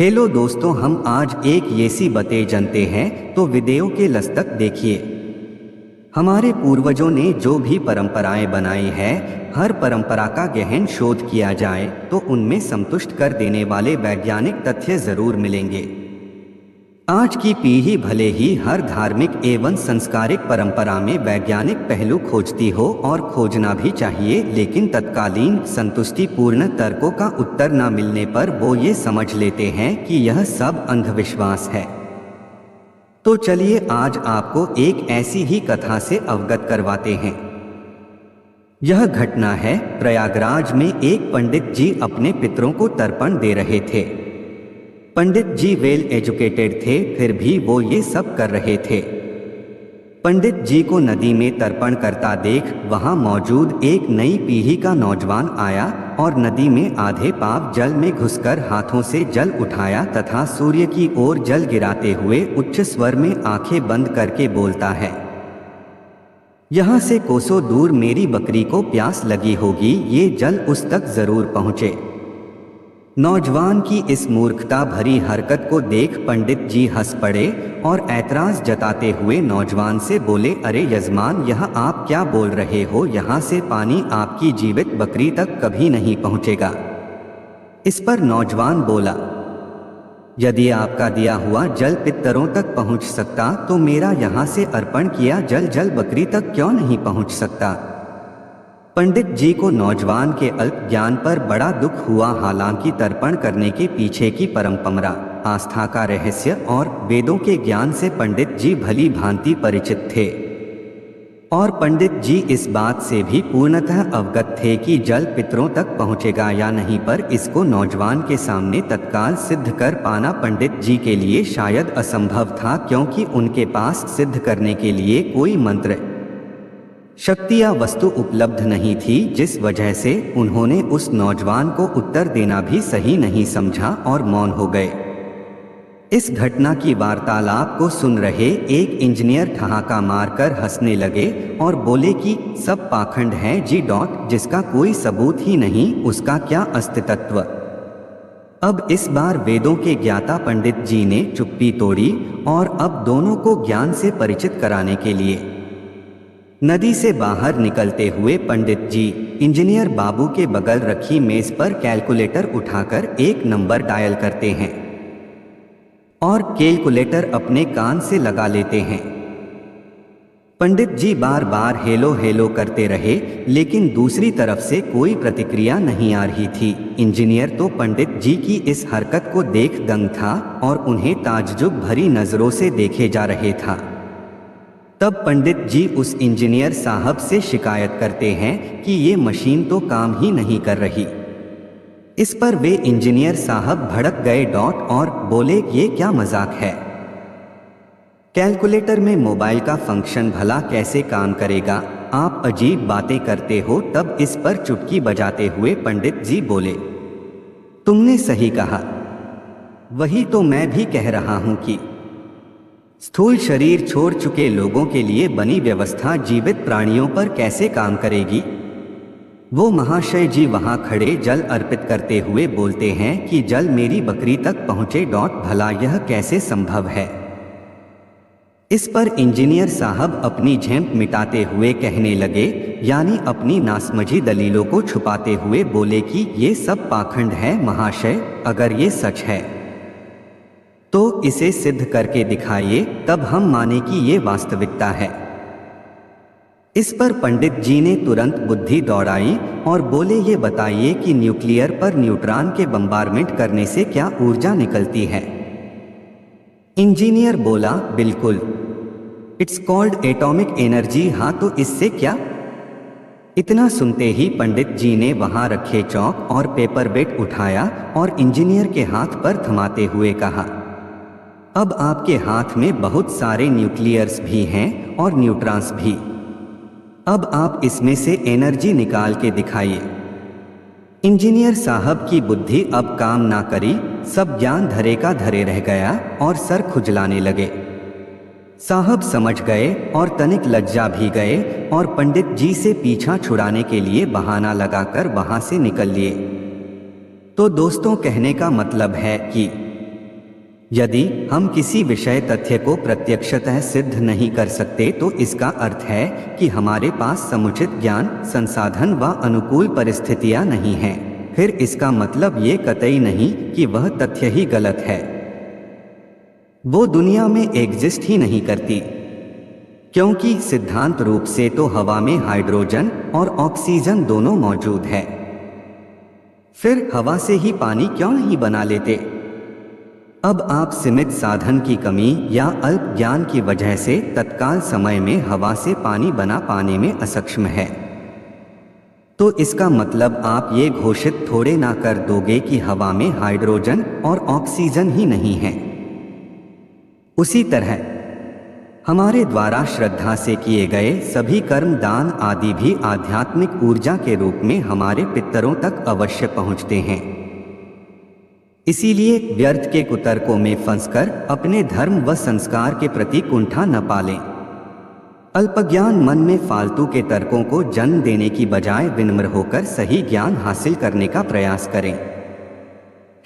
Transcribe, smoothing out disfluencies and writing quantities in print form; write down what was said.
Hello दोस्तों, हम आज एक ऐसी बातें जानते हैं तो वीडियो के लास्ट तक देखिए। हमारे पूर्वजों ने जो भी परंपराएं बनाई है, हर परंपरा का गहन शोध किया जाए तो उनमें संतुष्ट कर देने वाले वैज्ञानिक तथ्य जरूर मिलेंगे। आज की पीढ़ी भले ही हर धार्मिक एवं संस्कारिक परंपरा में वैज्ञानिक पहलू खोजती हो और खोजना भी चाहिए, लेकिन तत्कालीन संतुष्टिपूर्ण तर्कों का उत्तर न मिलने पर वो ये समझ लेते हैं कि यह सब अंधविश्वास है। तो चलिए आज आपको एक ऐसी ही कथा से अवगत करवाते हैं। यह घटना है, प्रयागराज में एक पंडित जी अपने पितरों को तर्पण दे रहे थे। पंडित जी वेल एजुकेटेड थे, फिर भी वो ये सब कर रहे थे। पंडित जी को नदी में तर्पण करता देख वहां मौजूद एक नई पीढ़ी का नौजवान आया और नदी में आधे पाव जल में घुसकर हाथों से जल उठाया तथा सूर्य की ओर जल गिराते हुए उच्च स्वर में आंखें बंद करके बोलता है, यहाँ से कोसों दूर मेरी बकरी को प्यास लगी होगी, ये जल उस तक जरूर पहुँचे। नौजवान की इस मूर्खता भरी हरकत को देख पंडित जी हंस पड़े और ऐतराज जताते हुए नौजवान से बोले, अरे यजमान, यह आप क्या बोल रहे हो? यहाँ से पानी आपकी जीवित बकरी तक कभी नहीं पहुँचेगा। इस पर नौजवान बोला, यदि आपका दिया हुआ जल पितरों तक पहुँच सकता तो मेरा यहाँ से अर्पण किया जल बकरी तक क्यों नहीं पहुँच सकता? पंडित जी को नौजवान के अल्प ज्ञान पर बड़ा दुख हुआ। हालांकि तर्पण करने के पीछे की परंपरा, आस्था का रहस्य और वेदों के ज्ञान से पंडित जी भली भांति परिचित थे और पंडित जी इस बात से भी पूर्णतः अवगत थे कि जल पितरों तक पहुंचेगा या नहीं, पर इसको नौजवान के सामने तत्काल सिद्ध कर पाना पंडित जी के लिए शायद असंभव था, क्योंकि उनके पास सिद्ध करने के लिए कोई मंत्र, शक्ति या वस्तु उपलब्ध नहीं थी, जिस वजह से उन्होंने उस नौजवान को उत्तर देना भी सही नहीं समझा और मौन हो गए। इस घटना की वार्तालाप को सुन रहे एक इंजीनियर ठहाका मारकर हंसने लगे और बोले कि सब पाखंड है जी, जिसका कोई सबूत ही नहीं उसका क्या अस्तित्व। अब इस बार वेदों के ज्ञाता पंडित जी ने चुप्पी तोड़ी और अब दोनों को ज्ञान से परिचित कराने के लिए नदी से बाहर निकलते हुए पंडित जी इंजीनियर बाबू के बगल रखी मेज पर कैलकुलेटर उठाकर एक नंबर डायल करते हैं और कैलकुलेटर अपने कान से लगा लेते हैं। पंडित जी बार बार हेलो हेलो करते रहे, लेकिन दूसरी तरफ से कोई प्रतिक्रिया नहीं आ रही थी। इंजीनियर तो पंडित जी की इस हरकत को देख दंग था और उन्हें ताज्जुब भरी नजरों से देखे जा रहे था। तब पंडित जी उस इंजीनियर साहब से शिकायत करते हैं कि ये मशीन तो काम ही नहीं कर रही। इस पर वे इंजीनियर साहब भड़क गए और बोले, ये क्या मजाक है? कैलकुलेटर में मोबाइल का फंक्शन भला कैसे काम करेगा? आप अजीब बातें करते हो। तब इस पर चुटकी बजाते हुए पंडित जी बोले, तुमने सही कहा, वही तो मैं भी कह रहा हूं कि स्थूल शरीर छोड़ चुके लोगों के लिए बनी व्यवस्था जीवित प्राणियों पर कैसे काम करेगी? वो महाशय जी वहां खड़े जल अर्पित करते हुए बोलते हैं कि जल मेरी बकरी तक पहुंचे। भला यह कैसे संभव है? इस पर इंजीनियर साहब अपनी झेंप मिटाते हुए कहने लगे, यानी अपनी नासमझी दलीलों को छुपाते हुए बोले कि ये सब पाखंड है महाशय। अगर ये सच है तो इसे सिद्ध करके दिखाइए, तब हम माने कि ये वास्तविकता है। इस पर पंडित जी ने तुरंत बुद्धि दौड़ाई और बोले, ये बताइए कि न्यूक्लियर पर न्यूट्रॉन के बम्बारमेंट करने से क्या ऊर्जा निकलती है? इंजीनियर बोला, बिल्कुल, इट्स कॉल्ड एटॉमिक एनर्जी। हाँ, तो इससे क्या? इतना सुनते ही पंडित जी ने वहां रखे चौक और पेपर वेट उठाया और इंजीनियर के हाथ पर थमाते हुए कहा, अब आपके हाथ में बहुत सारे न्यूक्लियर्स भी हैं और न्यूट्रॉन्स भी। अब आप इसमें से एनर्जी निकाल के दिखाइए। इंजीनियर साहब की बुद्धि अब काम ना करी, सब ज्ञान धरे का धरे रह गया और सर खुजलाने लगे। साहब समझ गए और तनिक लज्जा भी गए और पंडित जी से पीछा छुड़ाने के लिए बहाना लगाकर वहां से निकल लिए। तो दोस्तों, कहने का मतलब है कि यदि हम किसी विषय तथ्य को प्रत्यक्षतः सिद्ध नहीं कर सकते तो इसका अर्थ है कि हमारे पास समुचित ज्ञान, संसाधन व अनुकूल परिस्थितियां नहीं हैं। फिर इसका मतलब ये कतई नहीं कि वह तथ्य ही गलत है। वो दुनिया में एग्जिस्ट ही नहीं करती, क्योंकि सिद्धांत रूप से तो हवा में हाइड्रोजन और ऑक्सीजन दोनों मौजूद है। फिर हवा से ही पानी क्यों नहीं बना लेते? अब आप सीमित साधन की कमी या अल्प ज्ञान की वजह से तत्काल समय में हवा से पानी बना पाने में असक्षम है। तो इसका मतलब आप ये घोषित थोड़े ना कर दोगे कि हवा में हाइड्रोजन और ऑक्सीजन ही नहीं है। उसी तरह हमारे द्वारा श्रद्धा से किए गए सभी कर्म, दान आदि भी आध्यात्मिक ऊर्जा के रूप में हमारे पितरों तक अवश्य पहुंचते हैं। इसीलिए व्यर्थ के कुतर्कों में फंसकर अपने धर्म व संस्कार के प्रति कुंठा न पालें। अल्पज्ञान मन में फालतू के तर्कों को जन्म देने की बजाय विनम्र होकर सही ज्ञान हासिल करने का प्रयास करें।